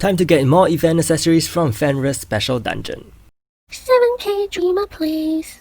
Time to get more event accessories from Fenrir's Special Dungeon. 7K Dreamer please.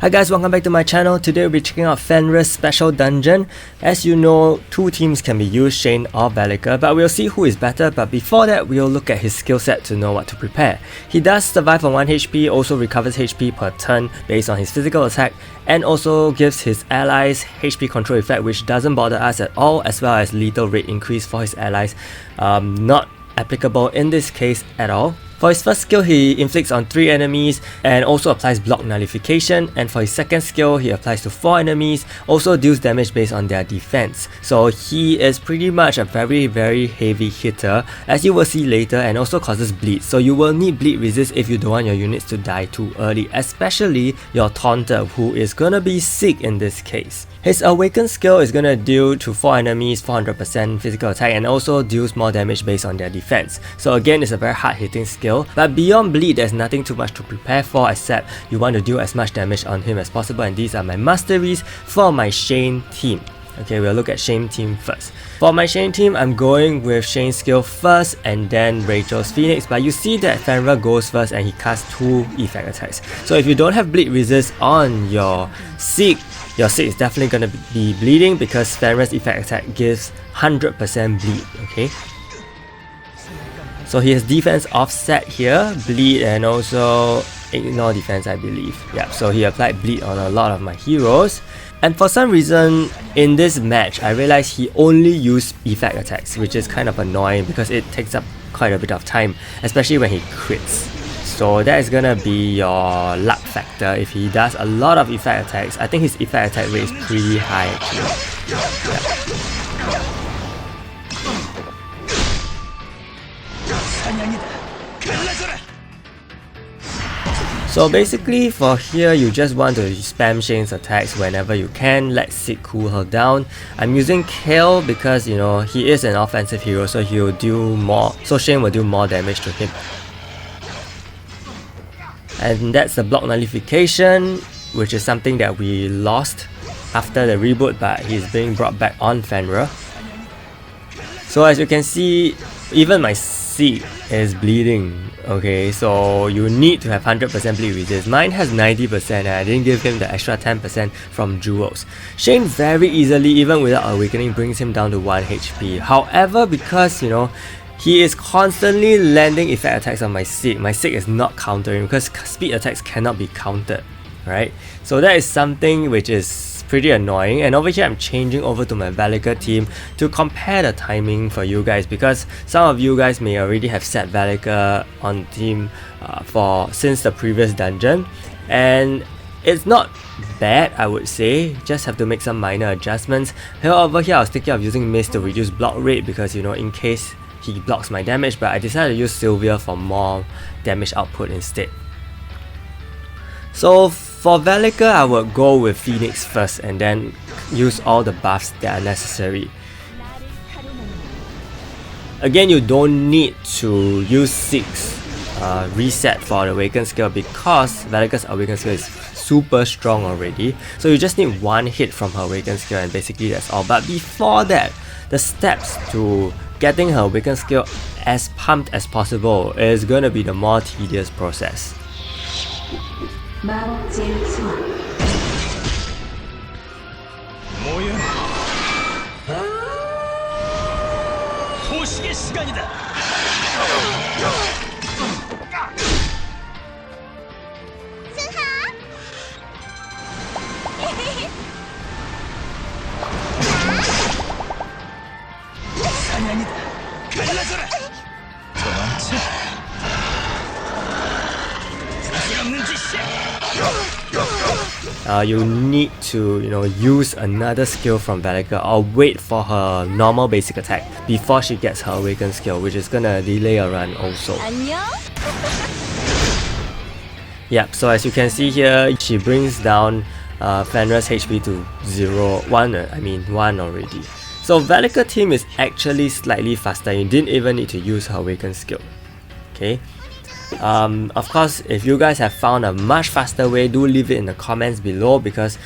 Hi guys, welcome back to my channel. Today we'll be checking out Fenrir's Special Dungeon. As you know, two teams can be used, Shane or Velika, but we'll see who is better. But before that, we'll look at his skill set to know what to prepare. He does survive on 1 HP, also recovers HP per turn based on his physical attack, and also gives his allies HP control effect, which doesn't bother us at all, as well as lethal rate increase for his allies. Not applicable in this case at all. For his first skill, he inflicts on 3 enemies and also applies block nullification, and for his second skill, he applies to 4 enemies, also deals damage based on their defense. So he is pretty much a very heavy hitter, as you will see later, and also causes bleed. So you will need bleed resist if you don't want your units to die too early, especially your taunter, who is gonna be sick in this case. His awaken skill is gonna deal to 4 enemies 400% physical attack and also deals more damage based on their defense. So again, it's a very hard hitting skill, but beyond bleed there's nothing too much to prepare for except you want to deal as much damage on him as possible, and these are my masteries for my Shane team. Okay, we'll look at Shane team first. For my Shane team, I'm going with Shane's skill first and then Rachel's Phoenix, but you see that Fenrir goes first and he casts 2 effect attacks. So if you don't have bleed resist on your Seek is definitely going to be bleeding because Fenrir's effect attack gives 100% bleed, okay? So he has defense offset here, bleed and also ignore defense I believe. Yeah, so he applied bleed on a lot of my heroes. And for some reason, in this match, I realized he only used effect attacks, which is kind of annoying because it takes up quite a bit of time, especially when he crits. So that is gonna be your luck factor. If he does a lot of effect attacks, I think his effect attack rate is pretty high actually. Yeah. So basically for here, you just want to spam Shane's attacks whenever you can, let Sid cool her down. I'm using Kale because, you know, he is an offensive hero, so he'll do more, so Shane will do more damage to him. And that's the block nullification, which is something that we lost after the reboot, but he's being brought back on Fenrir. So as you can see, even my Seek is bleeding. Okay, so you need to have 100% bleed resist. Mine has 90% and I didn't give him the extra 10% from jewels. Shane very easily, even without awakening, brings him down to 1 HP. However, because, you know, he is constantly landing effect attacks on my Seek is not countering because speed attacks cannot be countered, right? So that is something which is pretty annoying. And over here I'm changing over to my Velika team to compare the timing for you guys, because some of you guys may already have set Velika on team since the previous dungeon, and it's not bad, I would say, just have to make some minor adjustments. However, here I was thinking of using Mist to reduce block rate because, you know, in case he blocks my damage, but I decided to use Sylvia for more damage output instead. So for Velika, I would go with Phoenix first and then use all the buffs that are necessary. Again, you don't need to use 6 reset for the awaken skill because Velika's awaken skill is super strong already. So you just need 1 hit from her awaken skill and basically that's all. But before that, the steps to getting her awaken skill as pumped as possible is gonna be the more tedious process. You need to, you know, use another skill from Velika or wait for her normal basic attack before she gets her awaken skill, which is gonna delay a run also. Yep, so as you can see here, she brings down Fenrir's HP to 1 already. So Velika team is actually slightly faster. You didn't even need to use her awaken skill. Okay. Of course, if you guys have found a much faster way, do leave it in the comments below, because,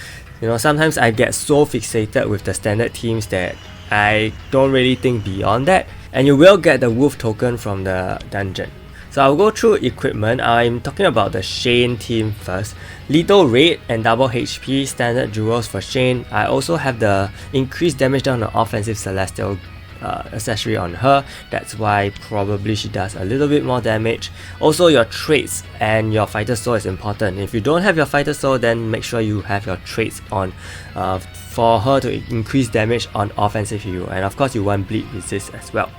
you know, sometimes I get so fixated with the standard teams that I don't really think beyond that. and you will get the wolf token from the dungeon. So I'll go through equipment. I'm talking about the Shane team first. Lethal Rate and double HP standard jewels for Shane. I also have the increased damage down on offensive celestial accessory on her. That's why probably she does a little bit more damage. Also, your traits and your fighter soul is important. If you don't have your fighter soul, then make sure you have your traits on for her to increase damage on offensive hero, and of course you want bleed resist as well.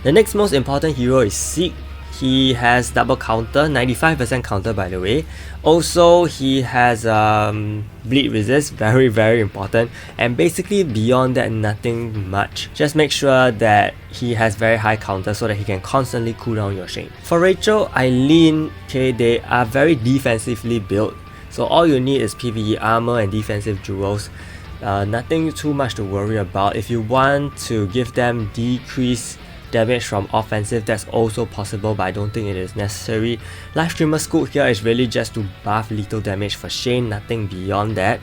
The next most important hero is Seek. He has double counter, 95% counter by the way. Also, he has bleed resist, very important. And basically beyond that, nothing much. Just make sure that he has very high counter so that he can constantly cool down your Shane. For Rachel, Eileen, okay, they are very defensively built. So all you need is PvE armor and defensive jewels. Nothing too much to worry about. If you want to give them decrease damage from offensive, that's also possible, but I don't think it is necessary. Live Streamer Scoot here is really just to buff lethal damage for Shane, nothing beyond that.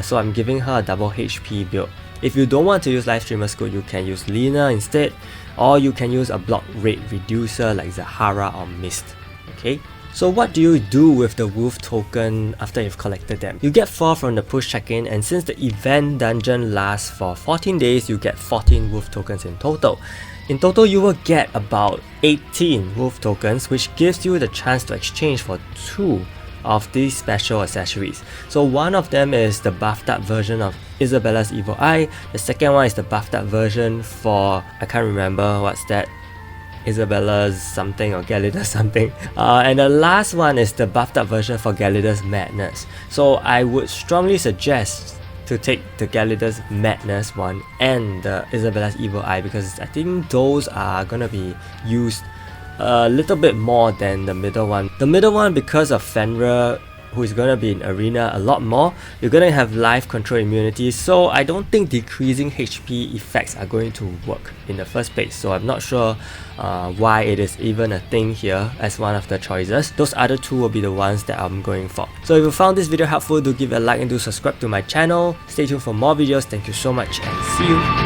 So I'm giving her a double HP build. If you don't want to use Live Streamer Scoot, you can use Lina instead, or you can use a block rate reducer like Zahara or Mist. Okay. So what do you do with the wolf token after you've collected them? You get 4 from the push check-in, and since the event dungeon lasts for 14 days, you get 14 wolf tokens in total. In total, you will get about 18 wolf tokens, which gives you the chance to exchange for 2 of these special accessories. So one of them is the buffed up version of Isabella's Evil Eye. The second one is the buffed up version for, I can't remember what's that, Isabella's something or Galida's something. And the last one is the buffed up version for Galida's Madness. So I would strongly suggest to take the Galida's Madness one and the Isabella's Evil Eye, because I think those are gonna be used a little bit more than the middle one. The middle one, because of Fenrir, who is gonna be in arena a lot more, you're gonna have life control immunity, so I don't think decreasing HP effects are going to work in the first place. So I'm not sure why it is even a thing here as one of the choices. Those other two will be the ones that I'm going for. So if you found this video helpful, do give it a like and do subscribe to my channel. Stay tuned for more videos. Thank you so much and see you